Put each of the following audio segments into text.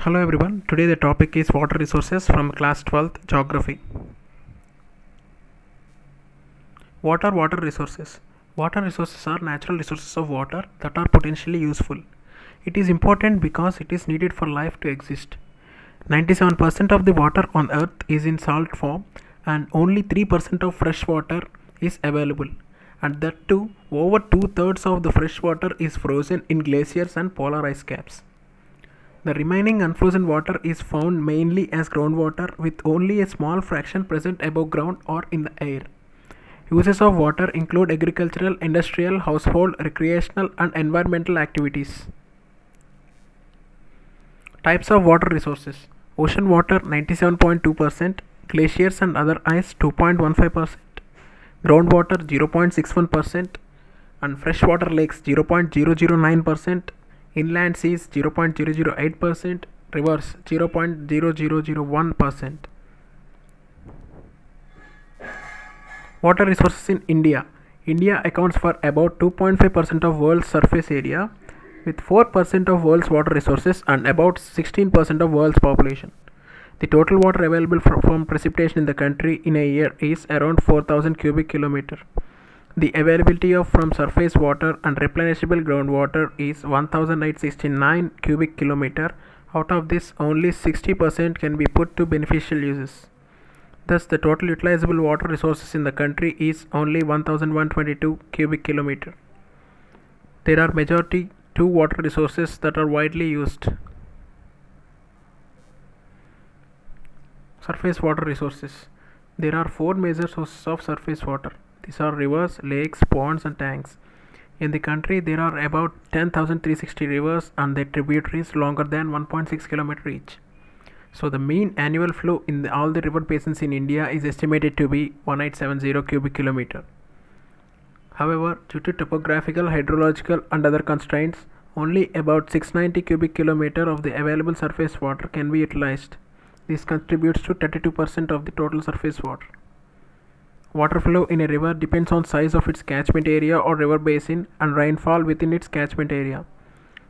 Hello everyone, today the topic is water resources from class 12th geography. What are water resources? Water resources are natural resources of water that are potentially useful. It is important because it is needed for life to exist. 97% of the water on earth is in salt form and only 3% of fresh water is available. And that too, over 2/3 of the fresh water is frozen in glaciers and polar ice caps. The remaining unfrozen water is found mainly as groundwater with only a small fraction present above ground or in the air. Uses of water include agricultural, industrial, household, recreational and environmental activities. Types of water resources. Ocean water 97.2%, glaciers and other ice 2.15%, groundwater 0.61% and freshwater lakes 0.009%, inland seas 0.008%, rivers 0.0001%. Water resources in India. India accounts for about 2.5% of world's surface area with 4% of world's water resources and about 16% of world's population. The total water available from precipitation in the country in a year is around 4,000 cubic kilometer. The availability of from surface water and replenishable groundwater is 1869 cubic kilometer. Out of this, only 60% can be put to beneficial uses. Thus, the total utilizable water resources in the country is only 1122 cubic kilometer. There are majority two water resources that are widely used. Surface water resources. There are four major sources of surface water. These are rivers, lakes, ponds and tanks. In the country there are about 10,360 rivers and their tributaries longer than 1.6 km each. So the mean annual flow in all the river basins in India is estimated to be 1870 cubic kilometer. However, due to topographical, hydrological and other constraints, only about 690 cubic kilometer of the available surface water can be utilized. This contributes to 32% of the total surface water. Water flow in a river depends on size of its catchment area or river basin and rainfall within its catchment area.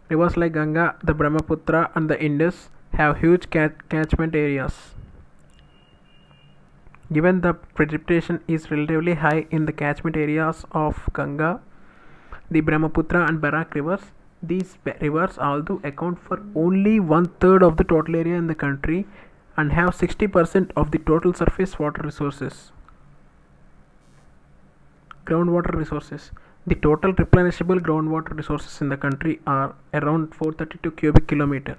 Rivers like Ganga, the Brahmaputra and the Indus have huge catchment areas. Given the precipitation is relatively high in the catchment areas of Ganga, the Brahmaputra and Barak rivers, these rivers although account for only 1/3 of the total area in the country and have 60% of the total surface water resources. Groundwater resources. The total replenishable groundwater resources in the country are around 432 cubic kilometer.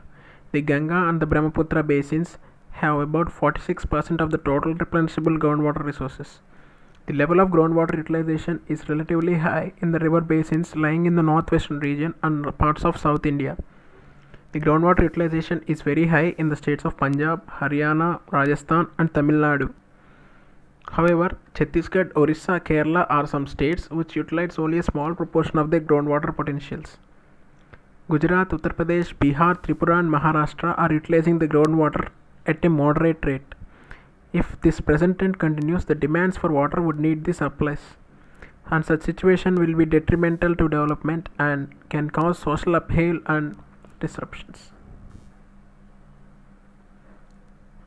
The Ganga and the Brahmaputra basins have about 46% of the total replenishable groundwater resources. The level of groundwater utilization is relatively high in the river basins lying in the northwestern region and parts of South India. The groundwater utilization is very high in the states of Punjab, Haryana, Rajasthan and Tamil Nadu. However, Chhattisgarh, Orissa, Kerala are some states which utilize only a small proportion of their groundwater potentials. Gujarat, Uttar Pradesh, Bihar, Tripura and Maharashtra are utilizing the groundwater at a moderate rate. If this present trend continues, the demands for water would need the supplies, and such situation will be detrimental to development and can cause social upheaval and disruptions.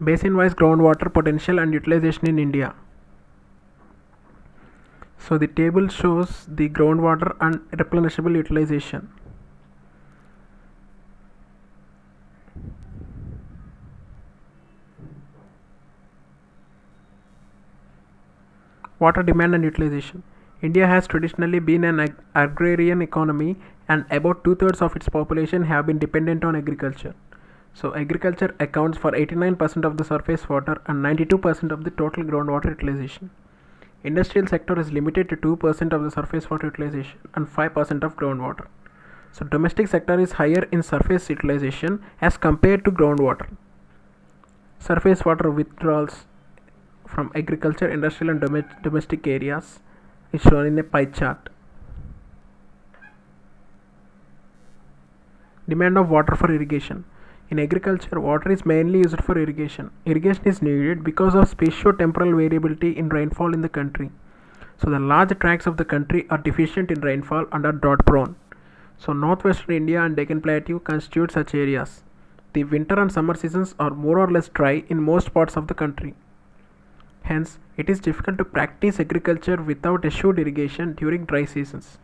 Basin-wise groundwater potential and utilization in India. So the table shows the groundwater and replenishable utilization. Water demand and utilization. India has traditionally been an agrarian economy and about 2/3 of its population have been dependent on agriculture. So agriculture accounts for 89% of the surface water and 92% of the total groundwater utilization. Industrial sector is limited to 2% of the surface water utilization and 5% of groundwater. So domestic sector is higher in surface utilization as compared to groundwater. Surface water withdrawals from agriculture, industrial and domestic areas is shown in a pie chart. Demand of water for irrigation. In agriculture, water is mainly used for irrigation. Irrigation is needed because of spatio-temporal variability in rainfall in the country. So the large tracts of the country are deficient in rainfall and are drought prone. So northwestern India and Deccan Plateau constitute such areas. The winter and summer seasons are more or less dry in most parts of the country. Hence, it is difficult to practice agriculture without assured irrigation during dry seasons.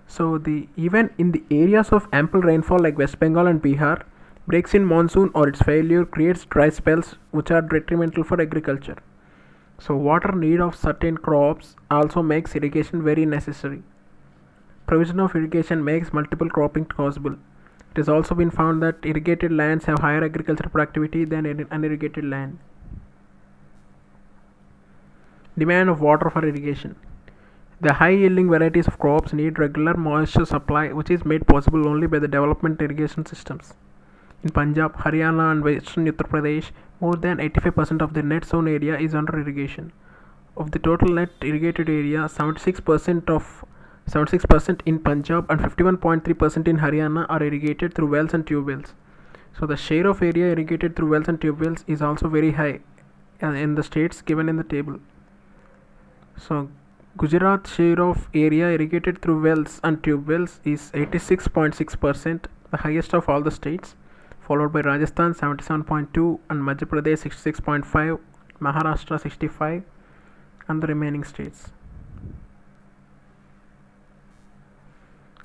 So, even in the areas of ample rainfall like West Bengal and Bihar, breaks in monsoon or its failure creates dry spells which are detrimental for agriculture. So, water need of certain crops also makes irrigation very necessary. Provision of irrigation makes multiple cropping possible. It has also been found that irrigated lands have higher agricultural productivity than unirrigated land. Demand of water for irrigation. The high yielding varieties of crops need regular moisture supply, which is made possible only by the development irrigation systems. In Punjab, Haryana, and western Uttar Pradesh, more than 85% of the net sown area is under irrigation. Of the total net irrigated area, 76% in Punjab and 51.3% in Haryana are irrigated through wells and tube wells. So the share of area irrigated through wells and tube wells is also very high in the states given in the table. So Gujarat share of area irrigated through wells and tube wells is 86.6%, the highest of all the states, followed by Rajasthan 77.2 and Madhya Pradesh 66.5, Maharashtra 65, and the remaining states.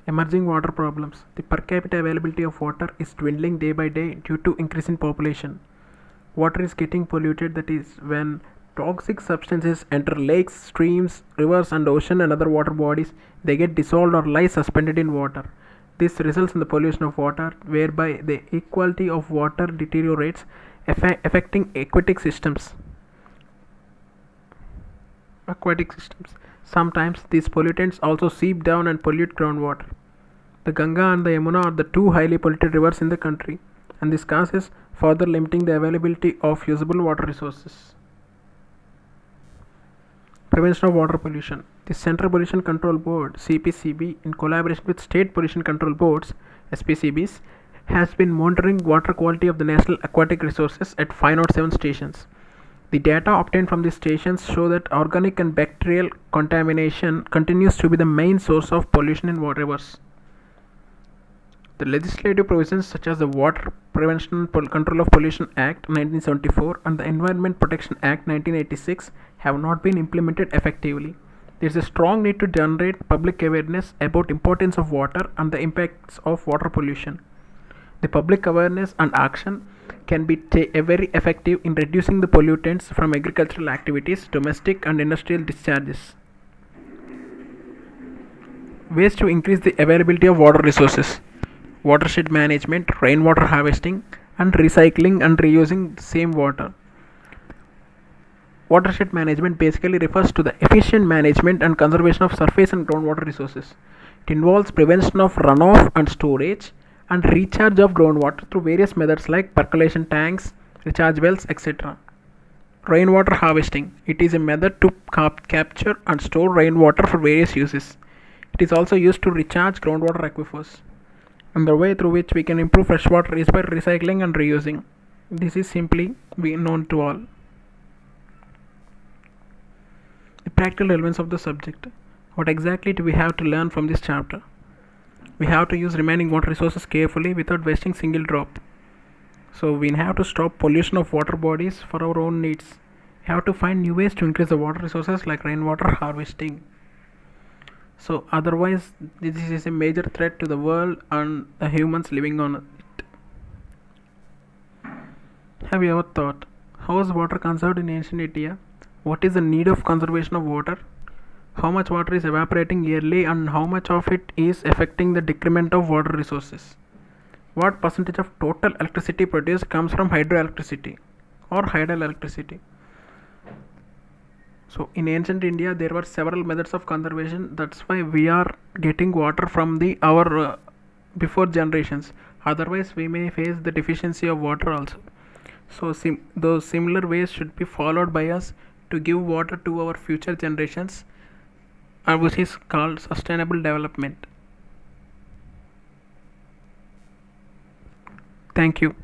Emerging water problems. The per capita availability of water is dwindling day by day due to increase in population. Water is getting polluted, that is, when toxic substances enter lakes, streams, rivers, and ocean and other water bodies, they get dissolved or lie suspended in water. This results in the pollution of water, whereby the equality of water deteriorates, affecting aquatic systems. Sometimes these pollutants also seep down and pollute groundwater. The Ganga and the Yamuna are the two highly polluted rivers in the country, and this causes further limiting the availability of usable water resources. Prevention of water pollution. The Central Pollution Control Board (CPCB), in collaboration with State Pollution Control Boards (SPCBs), has been monitoring water quality of the national aquatic resources at 507 stations. The data obtained from these stations show that organic and bacterial contamination continues to be the main source of pollution in water rivers. The legislative provisions such as the Water Prevention and Control of Pollution Act 1974 and the Environment Protection Act 1986 have not been implemented effectively. There is a strong need to generate public awareness about importance of water and the impacts of water pollution. The public awareness and action can be very effective in reducing the pollutants from agricultural activities, domestic and industrial discharges. Ways to increase the availability of water resources. Watershed management, rainwater harvesting, and recycling and reusing the same water. Watershed management basically refers to the efficient management and conservation of surface and groundwater resources. It involves prevention of runoff and storage and recharge of groundwater through various methods like percolation tanks, recharge wells, etc. Rainwater harvesting. It is a method to capture and store rainwater for various uses. It is also used to recharge groundwater aquifers. And the way through which we can improve freshwater is by recycling and reusing. This is simply known to all. The practical relevance of the subject. What exactly do we have to learn from this chapter? We have to use remaining water resources carefully without wasting single drop. So we have to stop pollution of water bodies for our own needs. We have to find new ways to increase the water resources like rainwater harvesting. So otherwise this is a major threat to the world and the humans living on it. Have you ever thought, how was water conserved in ancient India? What is the need of conservation of water? How much water is evaporating yearly and how much of it is affecting the decrement of water resources? What percentage of total electricity produced comes from hydroelectricity or tidal electricity? So in ancient India there were several methods of conservation. That's why we are getting water from our before generations. Otherwise we may face the deficiency of water also. So those similar ways should be followed by us to give water to our future generations, which is called sustainable development. Thank you.